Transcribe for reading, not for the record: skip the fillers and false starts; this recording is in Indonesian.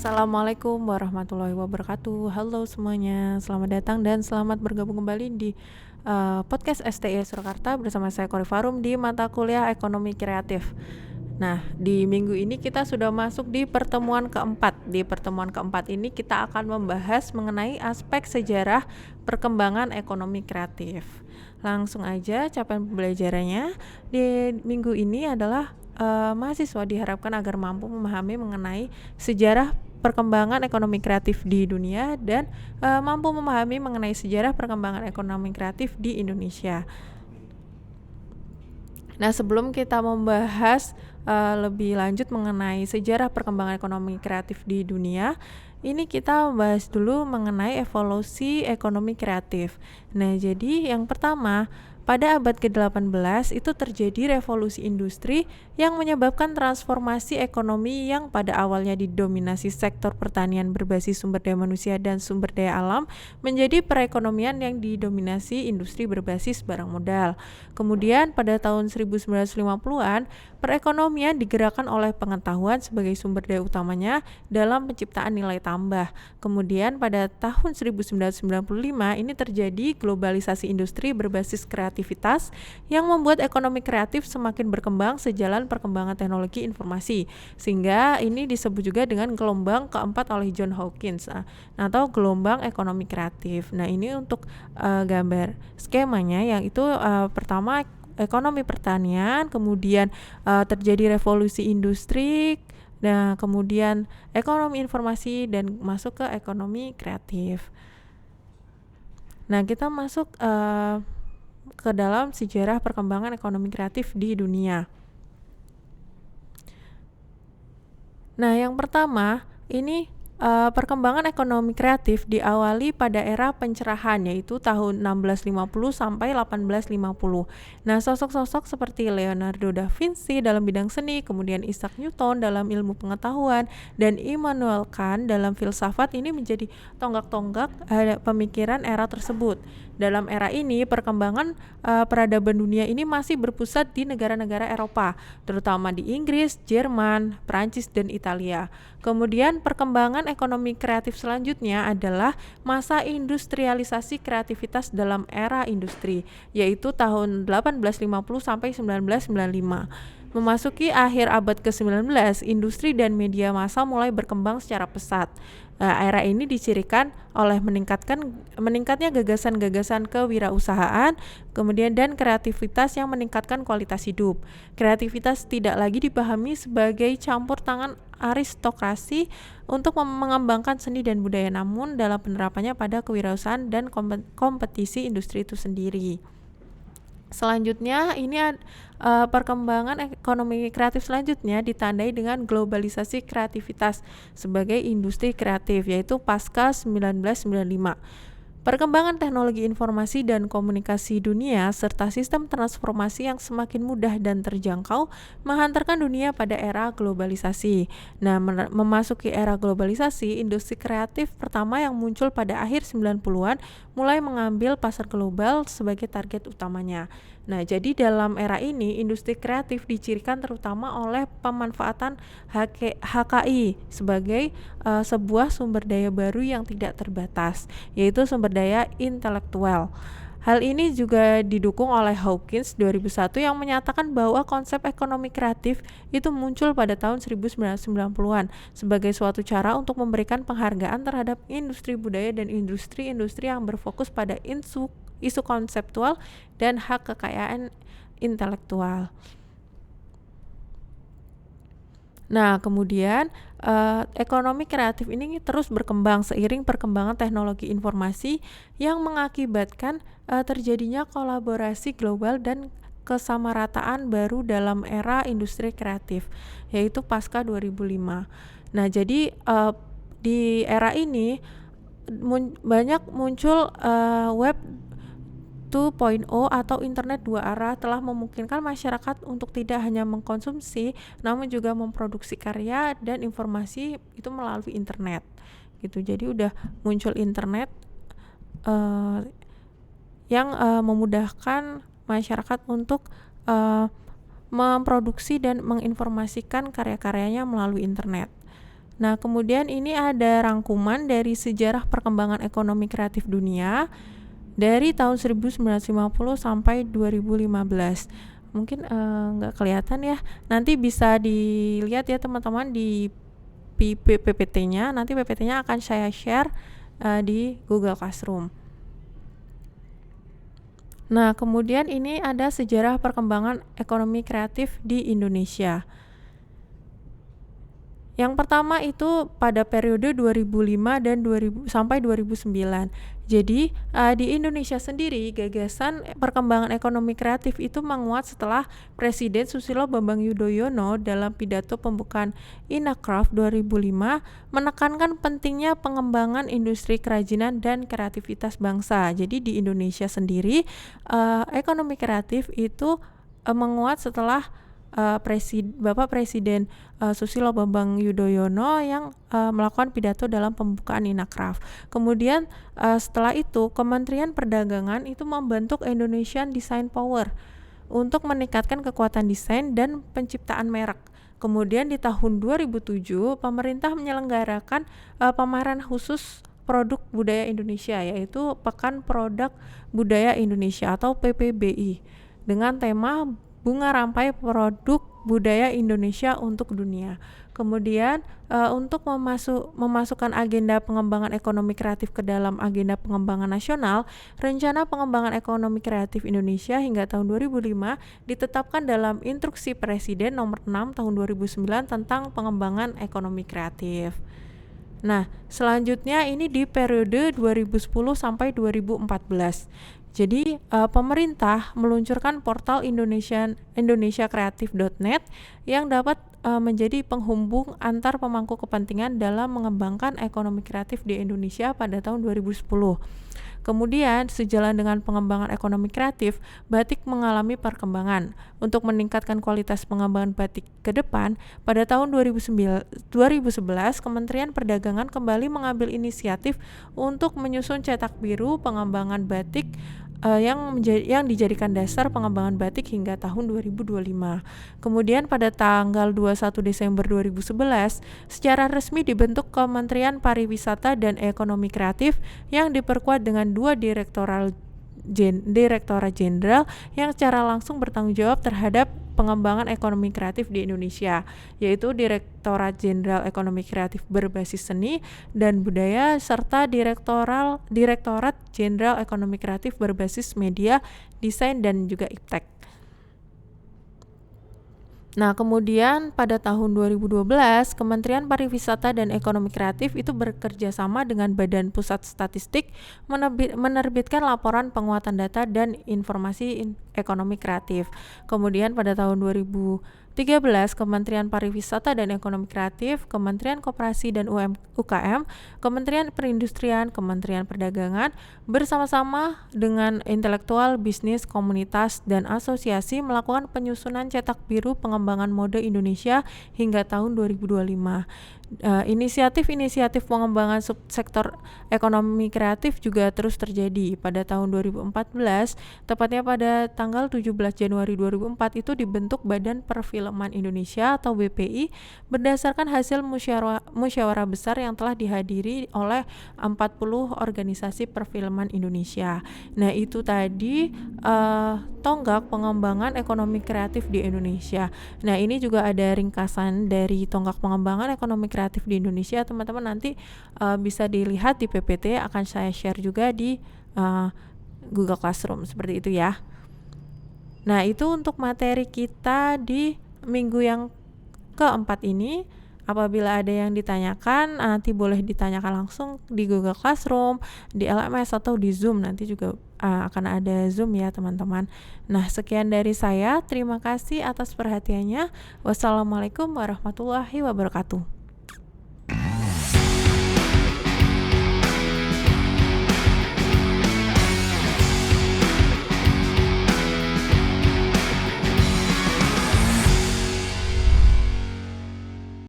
Assalamualaikum warahmatullahi wabarakatuh. Halo semuanya, selamat datang dan selamat bergabung kembali di podcast STI Surakarta bersama saya Kori Farum di mata kuliah Ekonomi Kreatif. Nah, di minggu ini kita sudah masuk di pertemuan keempat. Di pertemuan keempat ini kita akan membahas mengenai aspek sejarah perkembangan ekonomi kreatif. Langsung aja capaian pembelajarannya di minggu ini adalah mahasiswa diharapkan agar mampu memahami mengenai sejarah perkembangan ekonomi kreatif di dunia dan mampu memahami mengenai sejarah perkembangan ekonomi kreatif di Indonesia. Nah, sebelum kita membahas lebih lanjut mengenai sejarah perkembangan ekonomi kreatif di dunia, ini kita membahas dulu mengenai evolusi ekonomi kreatif. Nah, jadi yang pertama, pada abad ke-18 itu terjadi revolusi industri yang menyebabkan transformasi ekonomi yang pada awalnya didominasi sektor pertanian berbasis sumber daya manusia dan sumber daya alam menjadi perekonomian yang didominasi industri berbasis barang modal. Kemudian pada tahun 1950-an, perekonomian digerakkan oleh pengetahuan sebagai sumber daya utamanya dalam penciptaan nilai tambah. Kemudian pada tahun 1995 ini terjadi globalisasi industri berbasis kreativitas yang membuat ekonomi kreatif semakin berkembang sejalan perkembangan teknologi informasi, sehingga ini disebut juga dengan gelombang keempat oleh John Hawkins atau gelombang ekonomi kreatif. Nah, ini untuk gambar skemanya, yang itu pertama ekonomi pertanian, kemudian terjadi revolusi industri, nah kemudian ekonomi informasi dan masuk ke ekonomi kreatif. Nah, kita masuk ke dalam sejarah perkembangan ekonomi kreatif di dunia. Nah, yang pertama ini perkembangan ekonomi kreatif diawali pada era pencerahan, yaitu tahun 1650 sampai 1850. Nah, sosok-sosok seperti Leonardo da Vinci dalam bidang seni, kemudian Isaac Newton dalam ilmu pengetahuan, dan Immanuel Kant dalam filsafat ini menjadi tonggak-tonggak pemikiran era tersebut. Dalam era ini, perkembangan peradaban dunia ini masih berpusat di negara-negara Eropa, terutama di Inggris, Jerman, Prancis, dan Italia. Kemudian perkembangan ekonomi kreatif selanjutnya adalah masa industrialisasi kreativitas dalam era industri, yaitu tahun 1850 sampai 1995. Memasuki akhir abad ke-19, industri dan media massa mulai berkembang secara pesat. Era ini dicirikan oleh meningkatnya gagasan-gagasan kewirausahaan, kemudian dan kreativitas yang meningkatkan kualitas hidup. Kreativitas tidak lagi dipahami sebagai campur tangan aristokrasi untuk mengembangkan seni dan budaya, namun dalam penerapannya pada kewirausahaan dan kompetisi industri itu sendiri. Selanjutnya ini perkembangan ekonomi kreatif selanjutnya ditandai dengan globalisasi kreativitas sebagai industri kreatif, yaitu pasca 1995. Perkembangan teknologi informasi dan komunikasi dunia serta sistem transformasi yang semakin mudah dan terjangkau menghantarkan dunia pada era globalisasi. Nah, memasuki era globalisasi, industri kreatif pertama yang muncul pada akhir 90-an mulai mengambil pasar global sebagai target utamanya. Nah, jadi dalam era ini, industri kreatif dicirikan terutama oleh pemanfaatan HKI sebagai sebuah sumber daya baru yang tidak terbatas, yaitu sumber daya intelektual. Hal ini juga didukung oleh Hawkins 2001 yang menyatakan bahwa konsep ekonomi kreatif itu muncul pada tahun 1990-an sebagai suatu cara untuk memberikan penghargaan terhadap industri budaya dan industri-industri yang berfokus pada isu konseptual dan hak kekayaan intelektual. Nah, kemudian ekonomi kreatif ini terus berkembang seiring perkembangan teknologi informasi yang mengakibatkan terjadinya kolaborasi global dan kesamarataan baru dalam era industri kreatif, yaitu pasca 2005. Nah, jadi di era ini banyak muncul web 2.0 atau internet dua arah telah memungkinkan masyarakat untuk tidak hanya mengkonsumsi namun juga memproduksi karya dan informasi itu melalui internet gitu. Jadi udah muncul internet yang memudahkan masyarakat untuk memproduksi dan menginformasikan karya-karyanya melalui internet. Nah, kemudian ini ada rangkuman dari sejarah perkembangan ekonomi kreatif dunia dari tahun 1950 sampai 2015. Mungkin nggak kelihatan ya. Nanti bisa dilihat ya teman-teman di PPT-nya. Nanti PPT-nya akan saya share di Google Classroom. Nah, kemudian ini ada sejarah perkembangan ekonomi kreatif di Indonesia. Yang pertama itu pada periode 2005 dan 2000 sampai 2009. Jadi di Indonesia sendiri gagasan perkembangan ekonomi kreatif itu menguat setelah Presiden Susilo Bambang Yudhoyono dalam pidato pembukaan Inacraft 2005 menekankan pentingnya pengembangan industri kerajinan dan kreativitas bangsa. Jadi di Indonesia sendiri ekonomi kreatif itu menguat setelah Bapak Presiden Susilo Bambang Yudhoyono yang melakukan pidato dalam pembukaan Inacraft. Kemudian setelah itu Kementerian Perdagangan itu membentuk Indonesian Design Power untuk meningkatkan kekuatan desain dan penciptaan merek. Kemudian di tahun 2007 pemerintah menyelenggarakan pameran khusus produk budaya Indonesia, yaitu Pekan Produk Budaya Indonesia atau PPBI dengan tema Bunga Rampai Produk Budaya Indonesia untuk Dunia. Kemudian untuk memasukkan agenda pengembangan ekonomi kreatif ke dalam agenda pengembangan nasional, Rencana Pengembangan Ekonomi Kreatif Indonesia hingga tahun 2005 ditetapkan dalam Instruksi Presiden nomor 6 tahun 2009 tentang pengembangan ekonomi kreatif. Nah, selanjutnya ini di periode 2010 sampai 2014. Jadi pemerintah meluncurkan portal indonesiakreatif.net yang dapat menjadi penghubung antar pemangku kepentingan dalam mengembangkan ekonomi kreatif di Indonesia pada tahun 2010. Kemudian, sejalan dengan pengembangan ekonomi kreatif, batik mengalami perkembangan. Untuk meningkatkan kualitas pengembangan batik ke depan, pada tahun 2011, Kementerian Perdagangan kembali mengambil inisiatif untuk menyusun cetak biru pengembangan batik yang dijadikan dasar pengembangan batik hingga tahun 2025. Kemudian pada tanggal 21 Desember 2011, secara resmi dibentuk Kementerian Pariwisata dan Ekonomi Kreatif yang diperkuat dengan 2 Direktorat Jenderal yang secara langsung bertanggung jawab terhadap pengembangan ekonomi kreatif di Indonesia, yaitu Direktorat Jenderal Ekonomi Kreatif berbasis seni dan budaya serta Direktorat Jenderal Ekonomi Kreatif berbasis media, desain dan juga iptek. Nah, kemudian pada tahun 2012, Kementerian Pariwisata dan Ekonomi Kreatif itu bekerja sama dengan Badan Pusat Statistik menerbitkan laporan penguatan data dan informasi ekonomi kreatif. Kemudian pada tahun 2013, Kementerian Pariwisata dan Ekonomi Kreatif, Kementerian Koperasi dan UKM, Kementerian Perindustrian, Kementerian Perdagangan bersama-sama dengan intelektual, bisnis, komunitas, dan asosiasi melakukan penyusunan cetak biru pengembangan mode Indonesia hingga tahun 2025. Inisiatif pengembangan subsektor ekonomi kreatif juga terus terjadi. Pada tahun 2014, tepatnya pada tanggal 17 Januari 2004 itu dibentuk Badan Perfilman Indonesia atau BPI berdasarkan hasil musyawarah besar yang telah dihadiri oleh 40 organisasi perfilman Indonesia. Nah, itu tadi tonggak pengembangan ekonomi kreatif di Indonesia. Nah, ini juga ada ringkasan dari tonggak pengembangan ekonomi kreatif di Indonesia. Teman-teman nanti bisa dilihat di PPT, akan saya share juga di Google Classroom seperti itu ya. Nah, itu untuk materi kita di minggu yang keempat ini. Apabila ada yang ditanyakan, nanti boleh ditanyakan langsung di Google Classroom, di LMS atau di Zoom. Nanti juga akan ada Zoom ya teman-teman. Nah, sekian dari saya. Terima kasih atas perhatiannya. Wassalamualaikum warahmatullahi wabarakatuh.